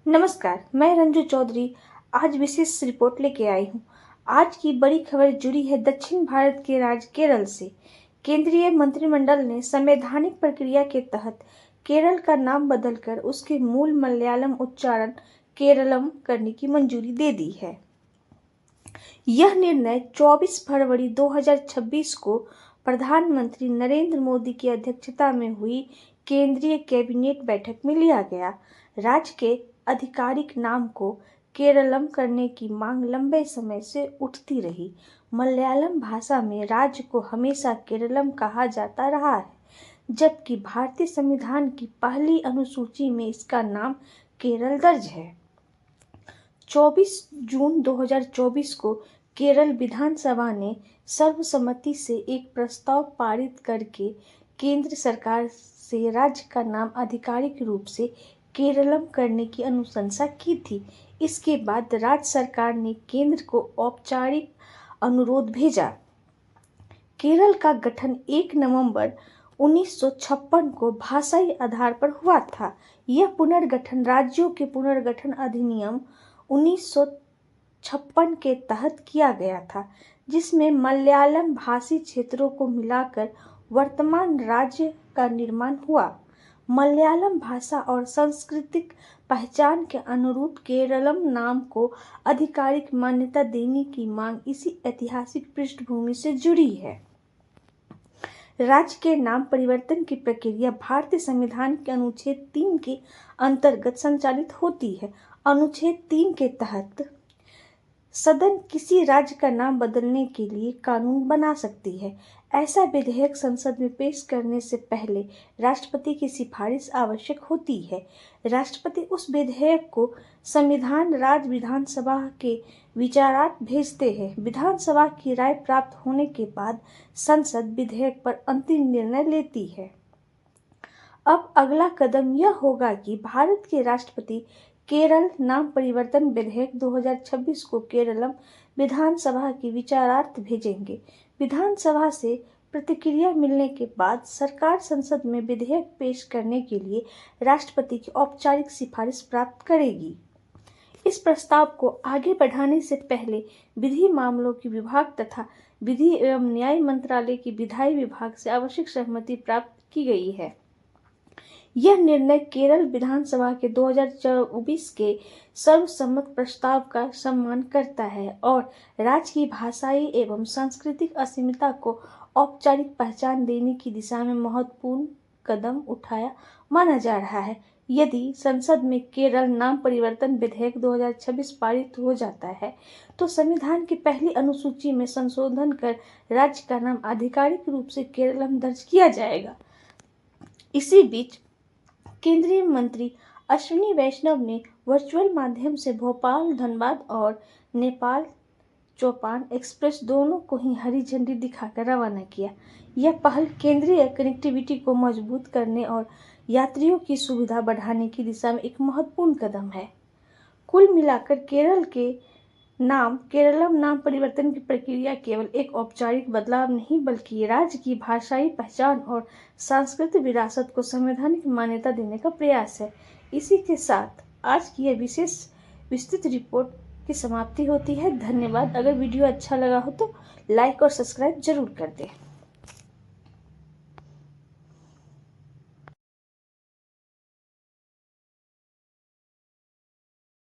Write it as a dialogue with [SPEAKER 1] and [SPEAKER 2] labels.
[SPEAKER 1] नमस्कार, मैं रंजू चौधरी आज विशेष रिपोर्ट लेके आई हूँ। आज की बड़ी खबर जुड़ी है दक्षिण भारत के राज्य केरल से। केंद्रीय मंत्रिमंडल ने संवैधानिक प्रक्रिया के तहत केरल का नाम बदलकर उसके मूल मलयालम उच्चारण केरलम करने की मंजूरी दे दी है। यह निर्णय 24 फरवरी 2026 को प्रधानमंत्री नरेंद्र मोदी की अध्यक्षता में हुई केंद्रीय कैबिनेट बैठक में लिया गया। राज्य के आधिकारिक नाम को केरलम करने की मांग लंबे समय से उठती रही। मलयालम भाषा में राज्य को हमेशा केरलम कहा जाता रहा है, जबकि भारतीय संविधान की पहली अनुसूची में इसका नाम केरल दर्ज है। 24 जून 2024 को केरल विधानसभा ने सर्वसम्मति से एक प्रस्ताव पारित करके केंद्र सरकार से राज्य का नाम आधिकारिक रूप से केरलम करने की अनुशंसा की थी। इसके बाद राज्य सरकार ने केंद्र को औपचारिक अनुरोध भेजा। केरल का गठन 1 नवंबर 1956 को भाषाई आधार पर हुआ था। यह पुनर्गठन राज्यों के पुनर्गठन अधिनियम 1956 के तहत किया गया था, जिसमें मलयालम भाषी क्षेत्रों को मिलाकर वर्तमान राज्य का निर्माण हुआ। मलयालम भाषा और सांस्कृतिक पहचान के अनुरूप केरलम नाम को आधिकारिक मान्यता देने की मांग इसी ऐतिहासिक पृष्ठभूमि से जुड़ी है। राज्य के नाम परिवर्तन की प्रक्रिया भारतीय संविधान के अनुच्छेद 3 के अंतर्गत संचालित होती है। अनुच्छेद 3 के तहत सदन किसी राज्य का नाम बदलने के लिए कानून बना सकती है। ऐसा विधेयक संसद में पेश करने से पहले राष्ट्रपति की सिफारिश आवश्यक होती है। राष्ट्रपति उस विधेयक को संविधान राज्य विधानसभा के विचारार्थ भेजते हैं। विधानसभा की राय प्राप्त होने के बाद संसद विधेयक पर अंतिम निर्णय लेती है। अब अगला कदम यह होगा कि भारत के राष्ट्रपति केरल नाम परिवर्तन विधेयक 2026 को केरलम विधानसभा की विचारार्थ भेजेंगे। विधानसभा से प्रतिक्रिया मिलने के बाद सरकार संसद में विधेयक पेश करने के लिए राष्ट्रपति की औपचारिक सिफारिश प्राप्त करेगी। इस प्रस्ताव को आगे बढ़ाने से पहले विधि मामलों के विभाग तथा विधि एवं न्याय मंत्रालय की विधायी विभाग से आवश्यक सहमति प्राप्त की गई है। यह निर्णय केरल विधानसभा के 2024 के सर्वसम्मत प्रस्ताव का सम्मान करता है और राज्य की भाषाई एवं सांस्कृतिक अस्मिता को औपचारिक पहचान देने की दिशा में महत्वपूर्ण कदम उठाया माना जा रहा है। यदि संसद में केरल नाम परिवर्तन विधेयक 2026 पारित हो जाता है, तो संविधान की पहली अनुसूची में संशोधन कर राज्य का नाम आधिकारिक रूप से केरलम दर्ज किया जाएगा। इसी बीच केंद्रीय मंत्री अश्विनी वैष्णव ने वर्चुअल माध्यम से भोपाल धनबाद और नेपाल चौपान एक्सप्रेस दोनों को ही हरी झंडी दिखाकर रवाना किया। यह पहल केंद्रीय कनेक्टिविटी को मजबूत करने और यात्रियों की सुविधा बढ़ाने की दिशा में एक महत्वपूर्ण कदम है। कुल मिलाकर केरल के नाम केरलम नाम परिवर्तन की प्रक्रिया केवल एक औपचारिक बदलाव नहीं, बल्कि राज्य की भाषाई पहचान और सांस्कृतिक विरासत को संवैधानिक मान्यता देने का प्रयास है। इसी के साथ आज की यह विशेष विस्तृत रिपोर्ट की समाप्ति होती है। धन्यवाद। अगर वीडियो अच्छा लगा हो तो लाइक और सब्सक्राइब जरूर कर दें।